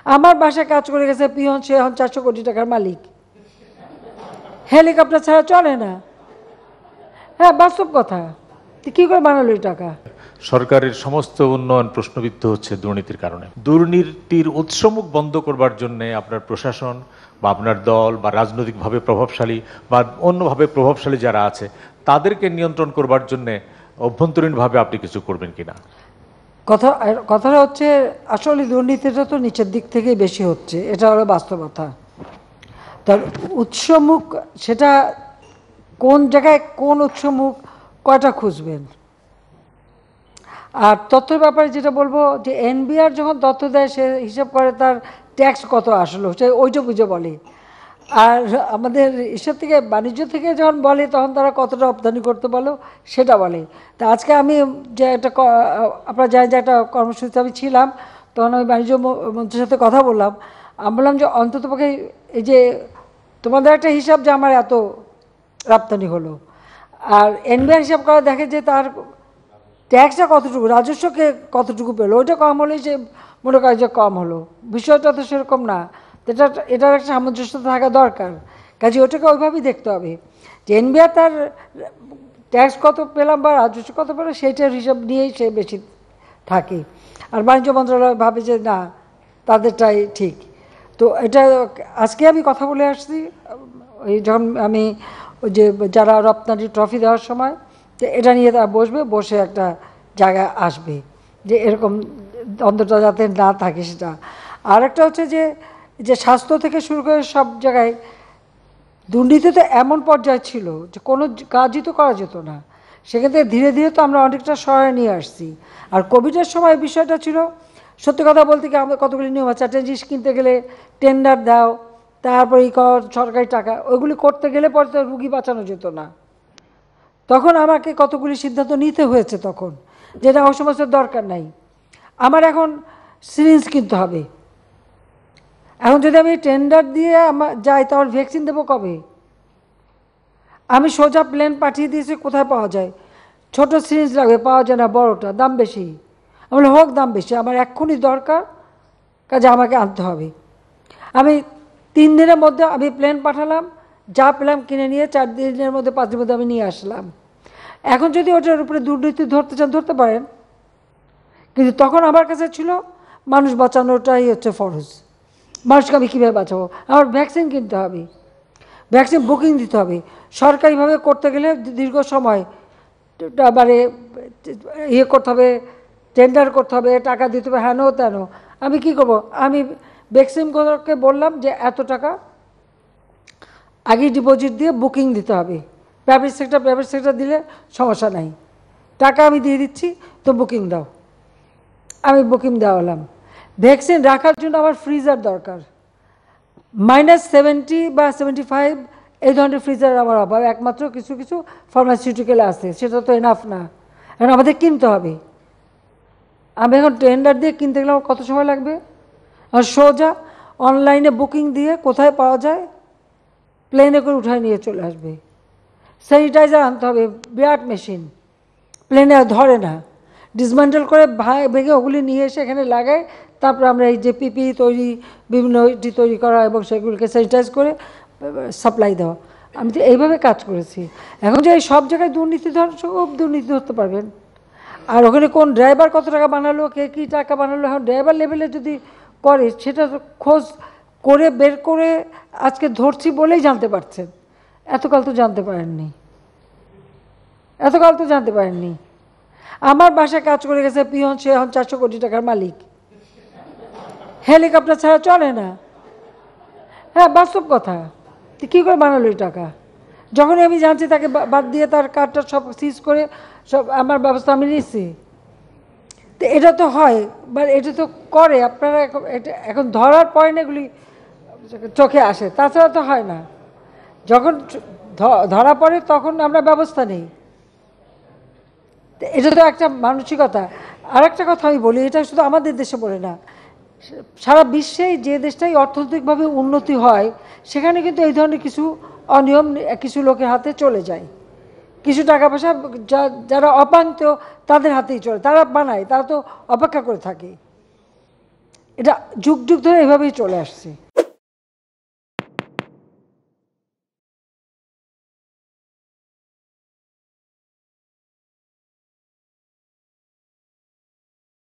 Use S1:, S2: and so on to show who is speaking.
S1: আমার বাসায় কাজ করে গেছে পিয়ন, সে এখন 400 কোটি টাকার মালিক। হেলিকপ্টার ছাড়া চলে না। হ্যাঁ, বাস্তব কথা। কি করে বানালো এই টাকা?
S2: সরকারের সমস্ত উন্নয়ন প্রশ্নবিদ্ধ হচ্ছে দুর্নীতির কারণে। দুর্নীতির উৎসমুখ বন্ধ করবার জন্য আপনার প্রশাসন বা আপনার দল বা রাজনৈতিকভাবে প্রভাবশালী বা অন্যভাবে প্রভাবশালী যারা আছে তাদেরকে নিয়ন্ত্রণ করবার জন্য অভ্যন্তরীণভাবে আপনি কিছু করবেন কিনা?
S1: কথাটা হচ্ছে, আসলে দুর্নীতিটা তো নিচের দিক থেকেই বেশি হচ্ছে, এটা হলো বাস্তবতা। তার উৎসমুখ, সেটা কোন জায়গায় কোন উৎসমুখ কয়টা খুঁজবেন। আর তথ্যের ব্যাপারে যেটা বলবো, যে এনবিআর যখন তথ্য দেয় সে হিসাব করে তার ট্যাক্স কত আসলো, সে ওইটা বুঝে বলে। আর আমাদের হিসাব থেকে, বাণিজ্য থেকে যখন বলে তখন তারা কতটা রপ্তানি করতে পারলো সেটা বলে। তা আজকে আমি যে একটা, আপনারা জানেন যে একটা কর্মসূচিতে আমি ছিলাম, তখন আমি বাণিজ্য মন্ত্রীর সাথে কথা বললাম। আমি বললাম যে অন্ততপক্ষে এই যে তোমাদের একটা হিসাব যে আমার এত রপ্তানি হলো, আর এনবিআর হিসাব করা দেখে যে তার ট্যাক্সটা কতটুকু, রাজস্বকে কতটুকু পেলো, ওইটা কম হলেই সে মনে করে যে কম হলো। বিষয়টা তো সেরকম না। এটার একটা সামঞ্জস্যতা থাকা দরকার। কাজে ওটাকে ওইভাবেই দেখতে হবে যে এনবিআর তার ট্যাক্স কত পেলাম বা রাজস্ব কত পেলাম সেইটার হিসাব নিয়েই সে বেশি থাকে। আর বাণিজ্য মন্ত্রণালয় ভাবে যে না, তাদেরটাই ঠিক। তো এটা আজকে আমি কথা বলে আসছি, ওই যখন আমি ওই যে যারা রপ্তানি ট্রফি দেওয়ার সময়, যে এটা নিয়ে তারা বসবে, বসে একটা জায়গা আসবে যে এরকম দ্বন্দ্বটা যাতে না থাকে সেটা। আর একটা হচ্ছে যে স্বাস্থ্য থেকে শুরু করে সব জায়গায় দুর্নীতি তো এমন পর্যায়ে ছিল যে কোনো কাজই তো করা যেত না। সেক্ষেত্রে ধীরে ধীরে তো আমরা অনেকটা সহায় নিয়ে আসছি। আর কোভিডের সময় বিষয়টা ছিল, সত্যি কথা বলতে কি, আমাদের কতগুলি নিয়ম আছে। একটা জিনিস কিনতে গেলে টেন্ডার দাও, তারপরে সরকারি টাকা, ওইগুলি করতে গেলে পরে তো রুগী বাঁচানো যেত না। তখন আমাকে কতগুলি সিদ্ধান্ত নিতে হয়েছে তখন, যেটা আমার সমস্যার দরকার নাই। আমার এখন সিরিঞ্জ কিনতে হবে। এখন যদি আমি টেন্ডার দিয়ে যাই, তাহলে ভ্যাকসিন দেবো কবে? আমি সোজা প্লেন পাঠিয়ে দিয়েছি, কোথায় পাওয়া যায়? ছোট সিরিঞ্জ লাগবে, পাওয়া যায় না, বড়টা দাম বেশি। আমি হোক দাম বেশি, আমার এক্ষুনি দরকার, কাজে আমাকে আনতে হবে। আমি 3 দিনের মধ্যে আমি প্লেন পাঠালাম, যা পেলাম কিনে নিয়ে 4 দিনের মধ্যে 5 দিনের মধ্যে আমি নিয়ে আসলাম। এখন যদি ওটার উপরে দুর্নীতি ধরতে চান ধরতে পারেন, কিন্তু তখন আমার কাছে ছিল মানুষ বাঁচানোটাই হচ্ছে ফরজ। মানুষকে আমি কীভাবে বাঁচাবো? আমার ভ্যাকসিন কিনতে হবে, ভ্যাকসিন বুকিং দিতে হবে। সরকারিভাবে করতে গেলে দীর্ঘ সময় মানে ইয়ে করতে হবে, টেন্ডার করতে হবে, টাকা দিতে হবে, হেন তেন। আমি কি করব? আমি ভ্যাকসিনগুলোকে বললাম যে এত টাকা আগে ডিপোজিট দিয়ে বুকিং দিতে হবে। প্রাইভেট সেক্টর দিলে সমস্যা নাই, টাকা আমি দিয়ে দিচ্ছি, তো বুকিং দাও। আমি বুকিং দেওয়ালাম। ভ্যাকসিন রাখার জন্য আমার ফ্রিজার দরকার। -70 বা 75 এই ধরনের ফ্রিজার আমার অভাব। একমাত্র কিছু কিছু ফার্মাসিউটিক্যাল আছে, সেটা তো এনাফ না। এখন আমাদের কিনতে হবে। আমি এখন টেন্ডার দিয়ে কিনতে গেলে আমার কত সময় লাগবে? আর সোজা অনলাইনে বুকিং দিয়ে কোথায় পাওয়া যায়, প্লেনে করে উঠায় নিয়ে চলে আসবে। স্যানিটাইজার আনতে হবে, বিরাট মেশিন, প্লেনে ধরে না। ডিসমেন্টেল করে ভেঙে ওগুলি নিয়ে এসে এখানে লাগায়, তারপর আমরা এই যে পিপি তৈরি, বিভিন্ন তৈরি করা এবং সেগুলিকে স্যানিটাইজ করে সাপ্লাই দেওয়া। আমি তো এইভাবে কাজ করেছি। এখন যে এই সব জায়গায় দুর্নীতি ধরেন, সব দুর্নীতি ধরতে পারবেন। আর ওখানে কোন ড্রাইভার কত টাকা বানালো, কে কী টাকা বানালো, এখন ড্রাইভার লেভেলে যদি করে, সেটা খোঁজ করে বের করে আজকে ধরছি বলেই জানতে পারছেন। এতকাল তো জানতে পারেননি, এতকাল তো জানতে পারেননি। আমার বাসায় কাজ করে গেছে পিয়ন, সে এখন 400 কোটি টাকার মালিক। হেলিকপ্টার ছাড়া চলে না। হ্যাঁ, বাস্তব কথা। কী করে বানালো এই টাকা? যখনই আমি জানছি, তাকে বাদ দিয়ে তার কার্ডটা সব সিজ করে সব আমার ব্যবস্থা আমি নিচ্ছি। তো এটা তো হয়, বা এটা তো করে আপনারা। এটা এখন ধরার পয়েন্ট এগুলি চোখে আসে, তাছাড়া তো হয় না। যখন ধরা পড়ে তখন আমরা ব্যবস্থা নেই। এটা তো একটা মানসিকতা। আর একটা কথা আমি বলি, এটা শুধু আমাদের দেশে বলে না, সারা বিশ্বেই যে দেশটাই অর্থনৈতিকভাবে উন্নতি হয়, সেখানে কিন্তু এই ধরনের কিছু অনিয়ম কিছু লোকের হাতে চলে যায়। কিছু টাকা পয়সা যারা অপান্ত তাদের হাতেই চলে, তারা বানায়, তারা তো অপেক্ষা করে থাকে। এটা যুগ যুগ ধরে এভাবেই চলে আসছে।